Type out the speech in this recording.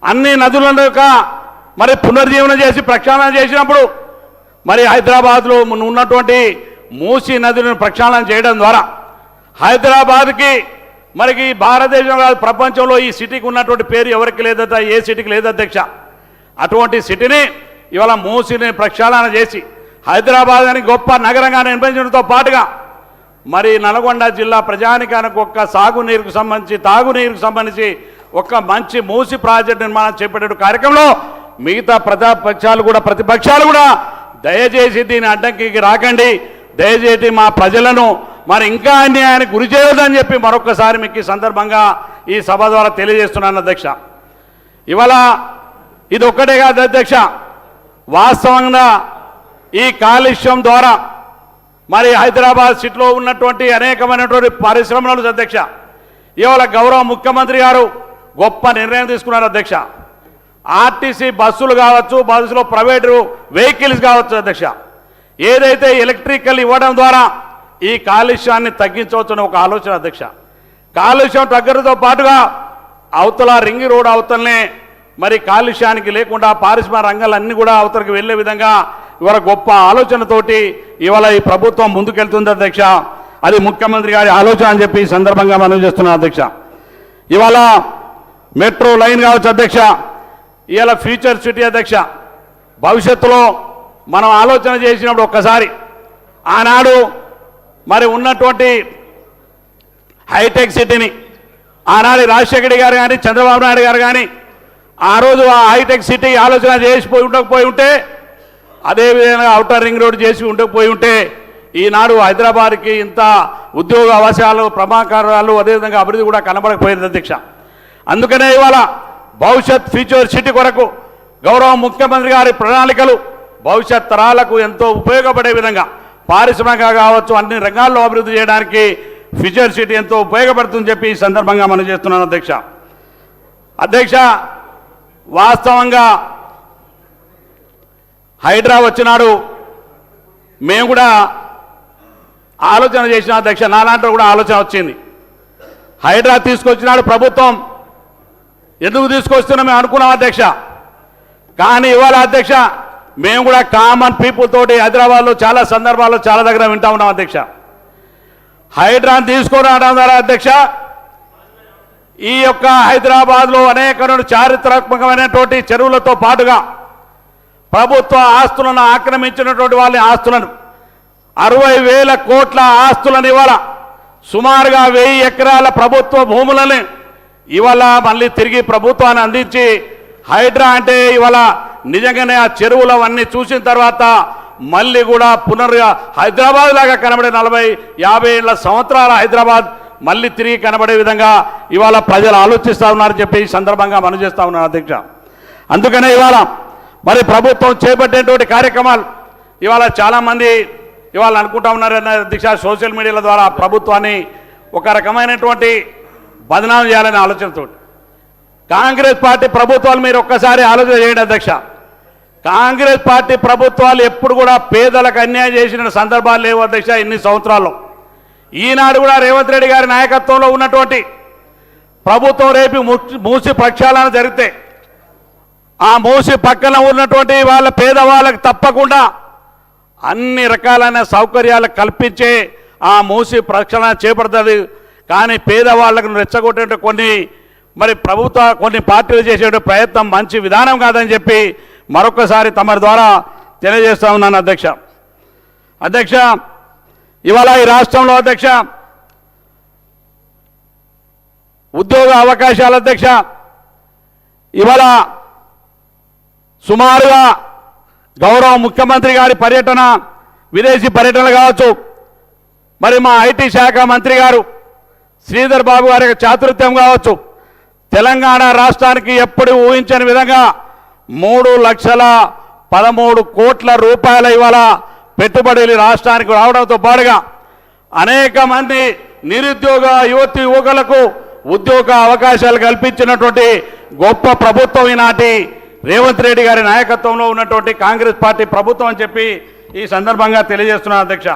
అన్ని నదులను మరి పునర్జీవనం చేసి ప్రక్షాళన చేసినప్పుడు మరి హైదరాబాద్లో ఉన్నటువంటి మూసీ నదులను ప్రక్షాళన చేయడం ద్వారా హైదరాబాద్కి మనకి భారతదేశంలో ప్రపంచంలో ఈ సిటీకి ఉన్నటువంటి పేరు ఎవరికి లేదట, ఏ సిటీకి లేదు అధ్యక్ష. అటువంటి సిటీని ఇవాళ మూసీని ప్రక్షాళన చేసి హైదరాబాద్ అని గొప్ప నగరంగా నిర్మించడంతో పాటుగా మరి నల్గొండ జిల్లా ప్రజానికానికి ఒక్క సాగునీరుకు సంబంధించి తాగునీరుకు సంబంధించి ఒక మంచి మూసి ప్రాజెక్టు నిర్మాణం చేపట్టే కార్యక్రమంలో మిగతా ప్రతిపక్షాలు కూడా దయచేసి దీని అడ్డంకికి రాకండి, దయచేసి మా ప్రజలను మరి ఇంకా అన్యాయానికి గురి చేయొద్దని చెప్పి మరొకసారి మీకు ఈ సందర్భంగా ఈ సభ ద్వారా తెలియజేస్తున్నాను అధ్యక్ష. ఇవాళ ఇది ఒక్కటే కాదు అధ్యక్ష, వాస్తవంగా ఈ కాలుష్యం ద్వారా మరి హైదరాబాద్ సిటీలో ఉన్నటువంటి అనేకమైనటువంటి పరిశ్రమలు అధ్యక్ష, ఇవాళ గౌరవ ముఖ్యమంత్రి గారు గొప్ప నిర్ణయం తీసుకున్నారు అధ్యక్ష. ఆర్టీసీ బస్సులు కావచ్చు, బస్సులో ప్రైవేటు వెహికల్స్ కావచ్చు అధ్యక్ష, ఏదైతే ఎలక్ట్రికల్ ఇవ్వడం ద్వారా ఈ కాలుష్యాన్ని తగ్గించవచ్చని ఒక ఆలోచన అధ్యక్ష. కాలుష్యం తగ్గడంతో పాటుగా అవతల రింగ్ రోడ్ అవతలనే మరి కాలుష్యానికి లేకుండా పారిశ్రామిక రంగాలన్నీ కూడా అవతలకి వెళ్ళే విధంగా ఇవాళ గొప్ప ఆలోచనతోటి ఇవాళ ఈ ప్రభుత్వం ముందుకెళ్తుంది అధ్యక్ష. అది ముఖ్యమంత్రి గారి ఆలోచన అని చెప్పి ఈ సందర్భంగా మనం చేస్తున్నాం అధ్యక్ష. ఇవాళ మెట్రో లైన్ కావచ్చు అధ్యక్ష, ఇవాళ ఫ్యూచర్ సిటీ అధ్యక్ష. భవిష్యత్తులో మనం ఆలోచన చేసినప్పుడు ఒక్కసారి ఆనాడు మరి ఉన్నటువంటి హైటెక్ సిటీని ఆనాడు రాజశేఖర గారు కానీ చంద్రబాబు నాయుడు గారు కానీ ఆ రోజు ఆ హైటెక్ సిటీ ఆలోచన చేసిపోయి ఉండకపోయి ఉంటే, అదేవిధంగా ఔటర్ రింగ్ రోడ్ చేసి ఉండకపోయి ఉంటే ఈనాడు హైదరాబాద్కి ఇంత ఉద్యోగ అవకాశాలు ప్రమాకారాలు అదేవిధంగా అభివృద్ధి కూడా కనబడకపోయింది అధ్యక్ష. అందుకనే ఇవాళ భవిష్యత్ ఫ్యూచర్ సిటీ కొరకు గౌరవ ముఖ్యమంత్రి గారి ప్రణాళికలు భవిష్యత్ తరాలకు ఎంతో ఉపయోగపడే విధంగా పారిశ్రామిక కావచ్చు అన్ని రంగాల్లో అభివృద్ధి చేయడానికి ఫ్యూచర్ సిటీ ఎంతో ఉపయోగపడుతుందని చెప్పి ఈ సందర్భంగా మనం చేస్తున్నాను అధ్యక్ష. వాస్తవంగా హైడ్రా వచ్చినాడు మేము కూడా ఆలోచన చేసిన అధ్యక్ష, నా దాంట్లో కూడా ఆలోచన వచ్చింది. హైడ్రా తీసుకొచ్చినాడు ప్రభుత్వం, ఎందుకు తీసుకొస్తున్నాం మేము అనుకున్నాం అధ్యక్ష. కానీ ఇవాళ అధ్యక్ష మేము కూడా కామన్ పీపుల్ తోటి హైదరాబాద్లో చాలా సందర్భాల్లో చాలా దగ్గర వింటా ఉన్నాం అధ్యక్ష. హైడ్రాను తీసుకురావడం ద్వారా అధ్యక్ష ఈ యొక్క హైదరాబాద్లో అనేక చారిత్రాత్మకమైనటువంటి చెరువులతో పాటుగా ప్రభుత్వ ఆస్తులను ఆక్రమించినటువంటి వాళ్ళ ఆస్తులను 60,000 కోట్ల ఆస్తులను ఇవాళ సుమారుగా 1000 ఎకరాల ప్రభుత్వ భూములని ఇవాళ మళ్ళీ తిరిగి ప్రభుత్వాన్ని అందించి హైడ్రా అంటే ఇవాళ నిజంగానే ఆ చెరువులు అవన్నీ చూసిన తర్వాత మళ్ళీ కూడా హైదరాబాద్ లాగా కనబడే 40-50 ఏళ్ల సంవత్సరాల హైదరాబాద్ మళ్ళీ తిరిగి కనబడే విధంగా ఇవాళ ప్రజలు ఆలోచిస్తూ ఉన్నారని చెప్పి ఈ సందర్భంగా మనం చేస్తూ ఉన్నాను అధ్యక్ష. అందుకనే ఇవాళ మరి ప్రభుత్వం చేపట్టేటువంటి కార్యక్రమాలు ఇవాళ చాలామంది ఇవాళ అనుకుంటా ఉన్నారు అధ్యక్ష, సోషల్ మీడియాల ద్వారా ప్రభుత్వాన్ని ఒక రకమైనటువంటి బదనాం చేయాలనే ఆలోచనతో. కాంగ్రెస్ పార్టీ ప్రభుత్వాలు మీరు ఒక్కసారి ఆలోచన చేయండి అధ్యక్ష. కాంగ్రెస్ పార్టీ ప్రభుత్వాలు ఎప్పుడు కూడా పేదలకు అన్యాయం చేసిన సందర్భాలు లేవు అధ్యక్ష ఇన్ని సంవత్సరాల్లో. ఈనాడు కూడా రేవంత్ రెడ్డి గారి నాయకత్వంలో ఉన్నటువంటి ప్రభుత్వం రేపు మూసి ప్రక్షాళన జరిగితే ఆ మూసి పక్కన ఉన్నటువంటి వాళ్ళ పేదవాళ్ళకి తప్పకుండా అన్ని రకాలైన సౌకర్యాలు కల్పించే ఆ మూసి ప్రక్షాళన చేపడుతుంది. కానీ పేదవాళ్ళకు రెచ్చగొట్టే కొన్ని పార్టీలు చేసే ప్రయత్నం మంచి విధానం కాదని చెప్పి మరొకసారి తమరి ద్వారా తెలియజేస్తా ఉన్నాను అధ్యక్ష. ఇవాళ ఈ రాష్ట్రంలో అధ్యక్ష ఉద్యోగ అవకాశాలు అధ్యక్ష ఇవాళ సుమారుగా గౌరవ ముఖ్యమంత్రి గారి పర్యటన, విదేశీ పర్యటనలు కావచ్చు, మరి మా ఐటీ శాఖ మంత్రి గారు శ్రీధర్ బాబు గారి చాతుర్యం కావచ్చు, తెలంగాణ రాష్ట్రానికి ఎప్పుడు ఊహించని విధంగా 3,13 కోట్ల రూపాయల ఇవాళ పెట్టుబడులు రాష్ట్రానికి రావడంతో పాటుగా అనేక మంది నిరుద్యోగ యువకులకు ఉద్యోగ అవకాశాలు కల్పించినటువంటి గొప్ప ప్రభుత్వం ఈనాటి రేవంత్ రెడ్డి గారి నాయకత్వంలో ఉన్నటువంటి కాంగ్రెస్ పార్టీ ప్రభుత్వం అని చెప్పి ఈ సందర్భంగా తెలియజేస్తున్నాను అధ్యక్ష.